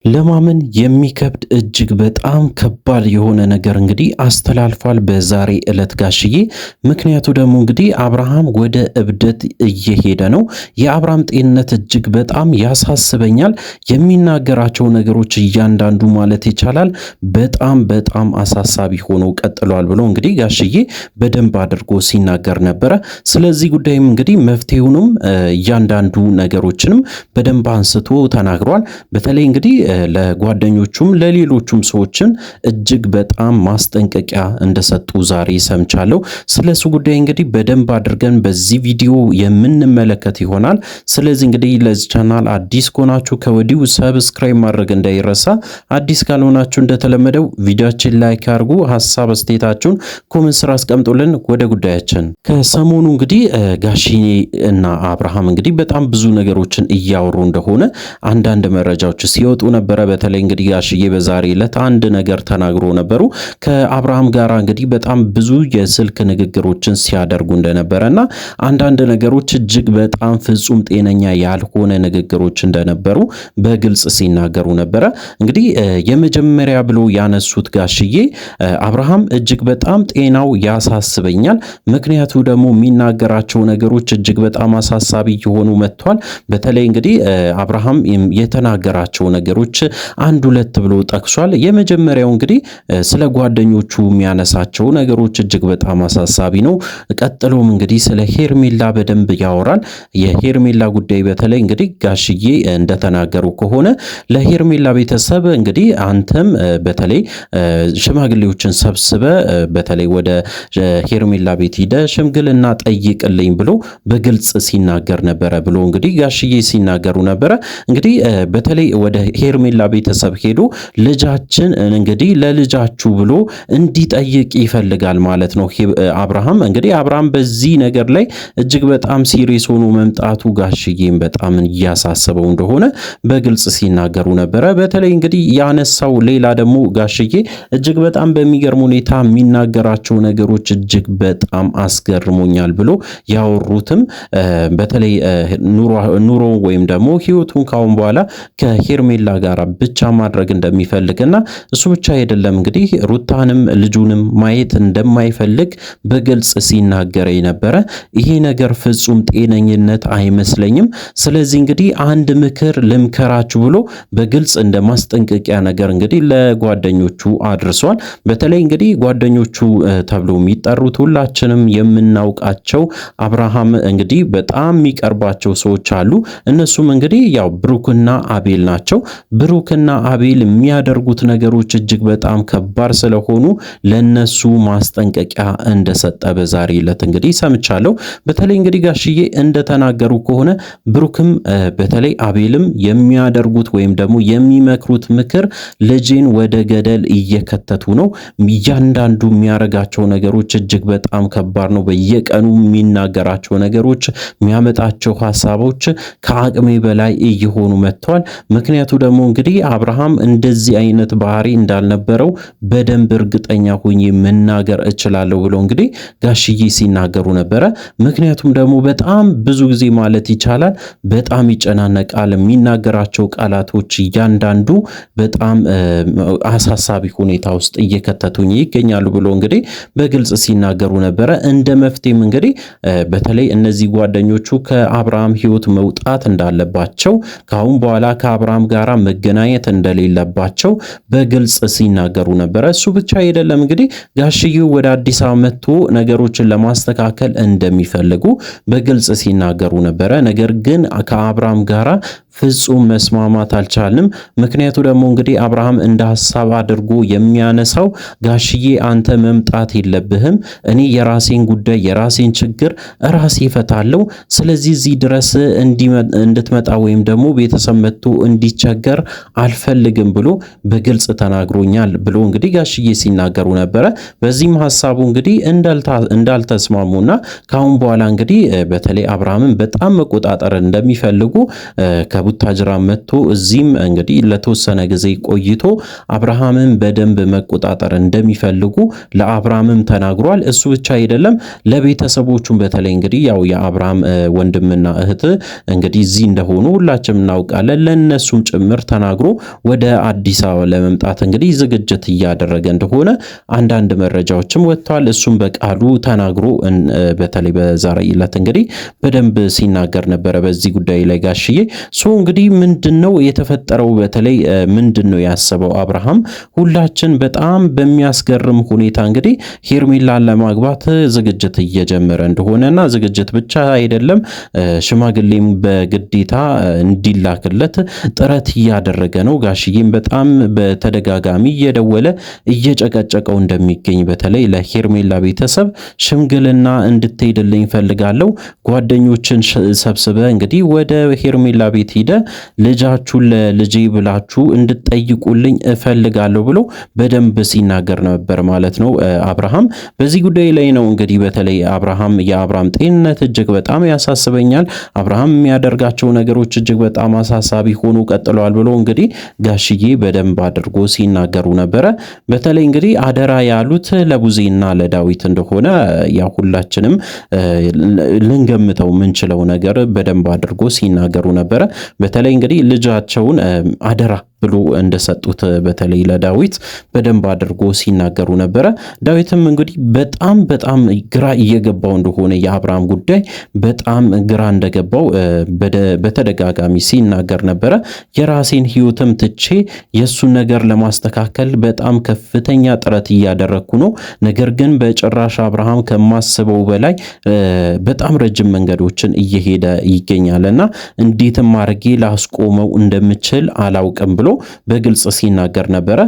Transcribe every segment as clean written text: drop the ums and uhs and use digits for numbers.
ለማመን የሚከብድ እጅግ በጣም ከባድ የሆነ ነገር እንግዲህ አስተላልፏል በዛሬ ዕለት ጋሽዬ። ምክንያቱ ደግሞ እንግዲህ አብርሃም ወደ እብደት እየሄደ ነው። የአብርሃም ጤንነት እጅግ በጣም ያሳስበኛል። የሚናገራቸው ነገሮች እያንዳንዱ ማለት ይቻላል በጣም አሳሳቢ ሆኖ ቀጥሏል ብሎ እንግዲህ ጋሽዬ በደንብ አድርጎ ሲናገር ነበረ። ስለዚህ ጉዳይም እንግዲህ መፍትሄውንም እያንዳንዱ ነገሮችንም በደንብ አንስቶ ተናግሯል። በተለይ እንግዲህ ለጓደኞቹም ለሌሎቹም ሰዎችን እጅግ በጣም ማስጠንቀቂያ እንደሰጡ ዛሬ ሰምቻለሁ። ስለሱ ጉዳይ እንግዲህ በደንብ አድርገን በዚህ ቪዲዮ የምንመለከት ይሆናል። ስለዚህ እንግዲህ ለዚህ ቻናል አዲስ ከሆናችሁ ከወዲሁ ሰብስክራይብ ማድረግ እንዳይረሳ፣ አዲስ ካልሆናችሁ እንደተለመደው ቪዲዮአችን ላይክ አድርጉ፣ ሐሳብ አስተያየታችሁን ኮሜንት ስራ አስቀምጡልን። ወደ ጉዳያችን ከሰሞኑ እንግዲህ ጋሽዬ እና አብርሃም እንግዲህ በጣም ብዙ ነገሮችን እያወሩ እንደሆነ አንዳንድ መረጃዎች ሲወጡ ነበረ። በተለይ እንግዲህ ጋሽዬ በዛሬ ዕለት አንድ ነገር ተናግሮ ነበሩ። ከአብርሃም ጋር እንግዲህ በጣም ብዙ የስልክ ንግግሮችን ሲያደርጉ እንደነበረና አንዳንድ ነገሮች እጅግ በጣም ፍጹም ጤነኛ ያልሆነ ንግግሮች እንደነበሩ በግልጽ ሲናገሩ ነበረ። እንግዲህ የመጀመሪያ ብሎ ያነሱት ጋሽዬ አብርሃም እጅግ በጣም ጤናው ያሳስበኛል፣ ምክንያቱ ደግሞ የሚናገራቸው ነገሮች እጅግ በጣም አሳሳቢ የሆኑ መጥቷል። በተለይ እንግዲህ አብርሃም የተናገራቸው ነገሮች አንድ ሁለት ብሎ ጠቅሷል። የመጀመሪያው እንግዲህ ስለ ጓደኞቹ የሚያነሳቸው ነገሮች እጅግ በጣም አሳሳቢ ነው። ቀጥሎም እንግዲህ ስለ ሄርሜላ በደንብ ያወራል። የሄርሜላ ጉዳይ በተለይ እንግዲህ ጋሽዬ እንደተናገሩ ከሆነ ለሄርሜላ ቤተሰብ እንግዲህ አንተም በተለይ ሽማግሌዎችን ሰብስበ በተለይ ወደ ሄርሜላ ቤት ሂደ ሽምግልና ጠይቅልኝ ብሎ በግልጽ ሲናገር ነበረ ብሎ እንግዲህ ጋሽዬ ሲናገሩ ነበረ። እንግዲህ በተለይ ወደ ሄርሜላ ቤተሰብ ሄዶ ልጃችን እንግዲህ ለልጃችሁ ብሎ እንዲጠይቅ ይፈልጋል ማለት ነው አብርሃም። እንግዲህ አብርሃም በዚህ ነገር ላይ እጅግ በጣም ሲሪየስ ሆኖ መምጣቱ ጋሽዬም በጣም እያሳሰበው እንደሆነ በግልጽ ሲናገሩ ነበረ። በተለይ እንግዲህ ያነሳው ሌላ ደግሞ ጋሽዬ እጅግ በጣም በሚገርም ሁኔታ የሚናገራቸው ነገሮች እጅግ በጣም አስገርሞኛል ብሎ ያወሩትም በተለይ ኑሮ ወይም ደግሞ ህይወቱን ካሁን በኋላ ከሄርሜላ ጋር ብቻ ማድረግ እንደሚፈልግና እሱ ብቻ አይደለም እንግዲህ ሩታንም ልጁንም ማየት እንደማይፈልግ በግልጽ ሲናገር ነበረ። ይሄ ነገር ፍጹም ጤነኝነት አይመስለኝም። ስለዚህ እንግዲህ አንድ ምክር ልምከራችሁ ብሎ በግልጽ እንደ ማስጠንቀቂያ ነገር እንግዲህ ለጓደኞቹ አድርሷል። በተለይ እንግዲህ ጓደኞቹ ተብሎ የሚጠሩት ሁላችንም የምናውቃቸው አብርሃም እንግዲህ በጣም የሚቀርባቸው ሰዎች አሉ። እነሱም እንግዲህ ያው ብሩክና አቤል ናቸው። ብሩክና አቤል የሚያደርጉት ነገሮች እጅግ በጣም ከባድ ስለሆኑ ለነሱ ማስጠንቀቂያ እንደሰጠ በዛሬ ዕለት እንግዲህ ሰምቻለሁ። በተለይ እንግዲህ ጋሽዬ እንደተናገሩ ከሆነ ብሩክም በተለይ አቤልም የሚያደርጉት ወይም ደግሞ የሚመክሩት ምክር ልጄን ወደ ገደል እየከተቱ ነው። እያንዳንዱ የሚያረጋቸው ነገሮች እጅግ በጣም ከባድ ነው። በየቀኑ የሚናገራቸው ነገሮች፣ የሚያመጣቸው ሐሳቦች ከአቅሜ በላይ እየሆኑ መጥተዋል። ምክንያቱ ደግሞ እንግዲህ አብርሃም እንደዚህ አይነት ባህሪ እንዳልነበረው በደንብ እርግጠኛ ሆኜ መናገር እችላለሁ ብሎ እንግዲህ ጋሽዬ ሲናገሩ ነበረ። ምክንያቱም ደግሞ በጣም ብዙ ጊዜ ማለት ይቻላል በጣም ይጨናነቃል። የሚናገራቸው ቃላቶች እያንዳንዱ በጣም አሳሳቢ ሁኔታ ውስጥ እየከተቱኝ ይገኛሉ ብሎ እንግዲህ በግልጽ ሲናገሩ ነበረ። እንደ መፍትሄም እንግዲህ በተለይ እነዚህ ጓደኞቹ ከአብርሃም ሕይወት መውጣት እንዳለባቸው ካሁን በኋላ ከአብርሃም ጋራ መገናኘት እንደሌለባቸው በግልጽ ሲናገሩ ነበረ። እሱ ብቻ አይደለም እንግዲህ ጋሽዬው ወደ አዲስ አበባ መጥቶ ነገሮችን ለማስተካከል እንደሚፈልጉ በግልጽ ሲናገሩ ነበረ። ነገር ግን ከአብርሃም ጋራ ፍጹም መስማማት አልቻልንም። ምክንያቱ ደግሞ እንግዲህ አብርሃም እንደ ሐሳብ አድርጎ የሚያነሳው ጋሽዬ አንተ መምጣት የለብህም፣ እኔ የራሴን ጉዳይ የራሴን ችግር ራሴ እፈታለሁ፣ ስለዚህ እዚህ ድረስ እንድትመጣ ወይም ደግሞ ቤተሰብ መጥቶ እንዲቸገር አልፈልግም ብሎ በግልጽ ተናግሮኛል ብሎ እንግዲህ ጋሽዬ ሲናገሩ ነበረ። በዚህም ሐሳቡ እንግዲህ እንዳልተስማሙና ካሁን በኋላ እንግዲህ በተለይ አብርሃምን በጣም መቆጣጠር እንደሚፈልጉ ከብዙ ቡታጅራ መጥቶ እዚህም እንግዲህ ለተወሰነ ጊዜ ቆይቶ አብርሃምን በደንብ መቆጣጠር እንደሚፈልጉ ለአብርሃምም ተናግሯል። እሱ ብቻ አይደለም ለቤተሰቦቹም በተለይ እንግዲህ ያው የአብርሃም ወንድምና እህት እንግዲህ እዚህ እንደሆኑ ሁላችንም እናውቃለን። ለነሱም ጭምር ተናግሮ ወደ አዲስ አበባ ለመምጣት እንግዲህ ዝግጅት እያደረገ እንደሆነ አንዳንድ መረጃዎችም ወጥተዋል። እሱም በቃሉ ተናግሮ በተለይ በዛሬ ዕለት እንግዲህ በደንብ ሲናገር ነበረ በዚህ ጉዳይ ላይ ጋሽዬ። እንግዲህ ምንድነው የተፈጠረው? በተለይ ምንድነው ያሰበው አብርሃም? ሁላችን በጣም በሚያስገርም ሁኔታ እንግዲህ ሄርሜላን ለማግባት ዝግጅት እየጀመረ እንደሆነና ዝግጅት ብቻ አይደለም ሽማግሌም በግዴታ እንዲላክለት ጥረት እያደረገ ነው። ጋሽዬም በጣም በተደጋጋሚ እየደወለ እየጨቀጨቀው እንደሚገኝ በተለይ ለሄርሜላ ቤተሰብ ሽምግልና እንድትሄድልኝ ፈልጋለሁ፣ ጓደኞችን ሰብስበ እንግዲህ ወደ ሄርሜላ ቤት ሄደ ልጃችሁን ለልጄ ብላችሁ እንድትጠይቁልኝ እፈልጋለሁ ብሎ በደንብ ሲናገር ነበር ማለት ነው አብርሃም። በዚህ ጉዳይ ላይ ነው እንግዲህ በተለይ የአብርሃም ጤንነት እጅግ በጣም ያሳስበኛል፣ አብርሃም የሚያደርጋቸው ነገሮች እጅግ በጣም አሳሳቢ ሆኖ ቀጥለዋል ብሎ እንግዲህ ጋሽዬ በደንብ አድርጎ ሲናገሩ ነበረ። በተለይ እንግዲህ አደራ ያሉት ለቡዜና ለዳዊት እንደሆነ ያ ሁላችንም ልንገምተው ምንችለው ነገር በደንብ አድርጎ ሲናገሩ ነበረ። በተለይ እንግዲህ ልጃቸውን አደራ ብሎ እንደሰጡት በተለይ ለዳዊት በደንብ አድርጎ ሲናገሩ ነበረ። ዳዊትም እንግዲህ በጣም ግራ እየገባው እንደሆነ የአብርሃም ጉዳይ በጣም ግራ እንደገባው በተደጋጋሚ ሲናገር ነበረ። የራሴን ሕይወትም ትቼ የሱን ነገር ለማስተካከል በጣም ከፍተኛ ጥረት እያደረኩ ነው። ነገር ግን በጭራሽ አብርሃም ከማስበው በላይ በጣም ረጅም መንገዶችን እየሄደ ይገኛልና እንዴትም አድርጌ ላስቆመው እንደምችል አላውቅም ብሎ በግልጽ ሲናገር ነበረ።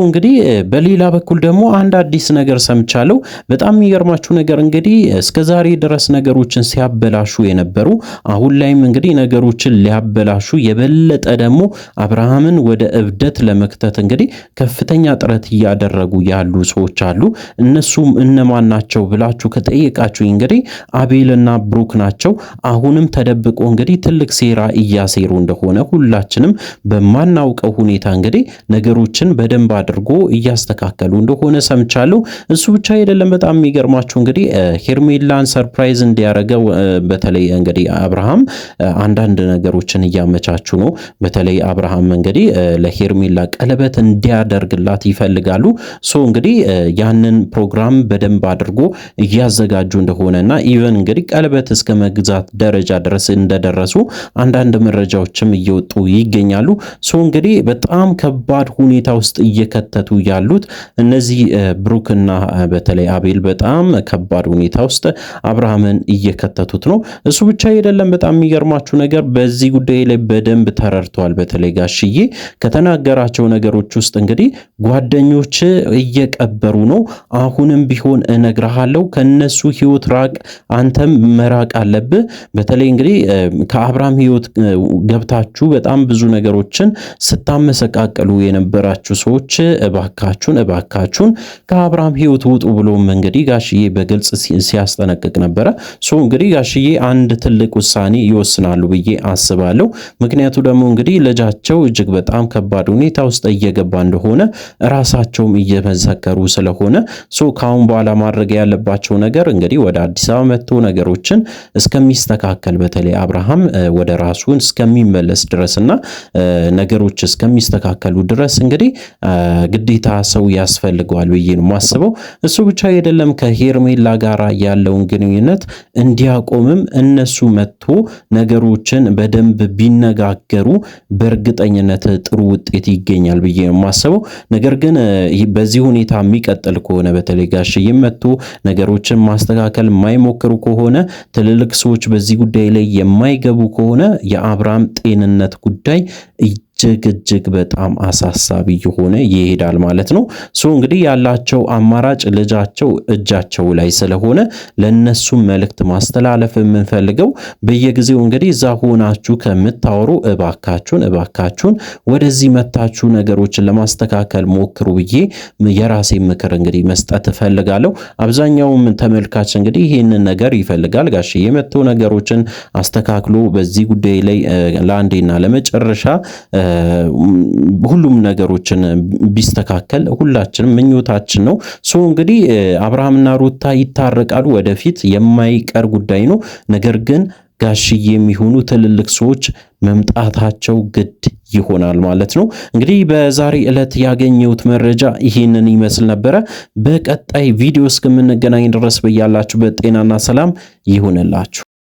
እንግዲህ በሌላ በኩል ደግሞ አንድ አዲስ ነገር ሰምቻለሁ። በጣም የሚገርማችሁ ነገር እንግዲህ እስከዛሬ ድረስ ነገሮችን ሲያበላሹ የነበሩ አሁን ላይም እንግዲህ ነገሮችን ሊያበላሹ የበለጠ ደግሞ አብርሃምን ወደ እብደት ለመክተት እንግዲህ ከፍተኛ ጥረት እያደረጉ ያሉ ሰዎች አሉ። እነሱም እነማን ናቸው ብላችሁ ከጠየቃችሁ እንግዲህ አቤልና ብሩክ ናቸው። አሁንም ተደብቆ እንግዲህ ትልቅ ሴራ እያሴሩ እንደሆነ ሁላችንም በማናውቀው ሁኔታ እንግዲህ ነገሮችን በደንብ አድርጎ እያስተካከሉ እንደሆነ ሰምቻለሁ። እሱ ብቻ አይደለም። በጣም የሚገርማችሁ እንግዲህ ሄርሜላን ሰርፕራይዝ እንዲያረገው በተለይ እንግዲህ አብርሃም አንዳንድ ነገሮችን እያመቻቹ ነው። በተለይ አብርሃም እንግዲህ ለሄርሜላ ቀለበት እንዲያደርግላት ይፈልጋሉ። እንግዲህ ያንን ፕሮግራም በደንብ አድርጎ እያዘጋጁ እንደሆነና ኢቨን እንግዲህ ቀለበት እስከ መግዛት ደረጃ ድረስ እንደደረሱ አንዳንድ መረጃዎችም እየወጡ ይገኛሉ። እንግዲህ በጣም ከባድ ሁኔታ ውስጥ እየከተቱ ያሉት እነዚህ ብሩክና በተለይ አቤል በጣም ከባድ ሁኔታ ውስጥ አብርሃምን እየከተቱት ነው። እሱ ብቻ አይደለም። በጣም የሚገርማችሁ ነገር በዚህ ጉዳይ ላይ በደንብ ተረድተዋል። በተለይ ጋሽዬ ከተናገራቸው ነገሮች ውስጥ እንግዲህ ጓደኞች እየቀበሩ ነው፣ አሁንም ቢሆን እነግርሃለሁ ከነሱ ህይወት ራቅ፣ አንተም መራቅ አለብህ። በተለይ እንግዲህ ከአብርሃም ህይወት ገብታችሁ በጣም ብዙ ነገሮችን ስታመሰቃቀሉ የነበራችሁ ሰዎች እባካችሁን ከአብርሃም ህይወት ውጡ ብሎም እንግዲህ ጋሽዬ በግልጽ ሲያስጠነቅቅ ነበረ። እንግዲህ ጋሽዬ አንድ ትልቅ ውሳኔ ይወስናሉ ብዬ አስባለሁ። ምክንያቱ ደግሞ እንግዲህ ልጃቸው እጅግ በጣም ከባድ ሁኔታ ውስጥ እየገባ እንደሆነ ራሳቸውም እየመሰከሩ ስለሆነ ከአሁን በኋላ ማድረግ ያለባቸው ነገር እንግዲህ ወደ አዲስ አበባ መጥቶ ነገሮችን እስከሚስተካከል በተለይ አብርሃም ወደ ራሱን እስከሚመለስ ድረስና ነገሮች እስከሚስተካከሉ ድረስ እንግዲህ ግዴታ ሰው ያስፈልገዋል ብዬ ነው የማስበው። እሱ ብቻ አይደለም ከሄርሜላ ጋር ያለውን ግንኙነት እንዲያቆምም እነሱ መጥቶ ነገሮችን በደንብ ቢነጋገሩ በእርግጠኝነት ጥሩ ውጤት ይገኛል ብዬ ነው የማስበው። ነገር ግን በዚህ ሁኔታ የሚቀጥል ከሆነ በተለይ ጋሽዬ መጥቶ ነገሮችን ማስተካከል የማይሞክሩ ከሆነ ትልልቅ ሰዎች በዚህ ጉዳይ ላይ የማይገቡ ከሆነ የአብርሃም ጤንነት ጉዳይ እጅግ በጣም አሳሳቢ የሆነ ይሄዳል ማለት ነው። እንግዲህ ያላቸው አማራጭ ልጃቸው እጃቸው ላይ ስለሆነ ለነሱም መልእክት ማስተላለፍ የምንፈልገው በየጊዜው እንግዲህ እዛ ሆናችሁ ከምታወሩ እባካችሁን ወደዚህ መታችሁ ነገሮችን ለማስተካከል ሞክሩ ብዬ የራሴ ምክር እንግዲህ መስጠት እፈልጋለሁ። አብዛኛውም ተመልካች እንግዲህ ይሄንን ነገር ይፈልጋል። ጋሽዬ መተው ነገሮችን አስተካክሎ በዚህ ጉዳይ ላይ ለአንዴና ለመጨረሻ ሁሉም ነገሮችን ቢስተካከል ሁላችንም ምኞታችን ነው። እንግዲህ አብርሃምና ሩታ ይታረቃሉ፣ ወደፊት የማይቀር ጉዳይ ነው። ነገር ግን ጋሽዬ የሚሆኑ ትልልቅ ሰዎች መምጣታቸው ግድ ይሆናል ማለት ነው። እንግዲህ በዛሬ ዕለት ያገኘሁት መረጃ ይህንን ይመስል ነበረ። በቀጣይ ቪዲዮ እስከምንገናኝ ድረስ በያላችሁበት ጤናና ሰላም ይሁንላችሁ።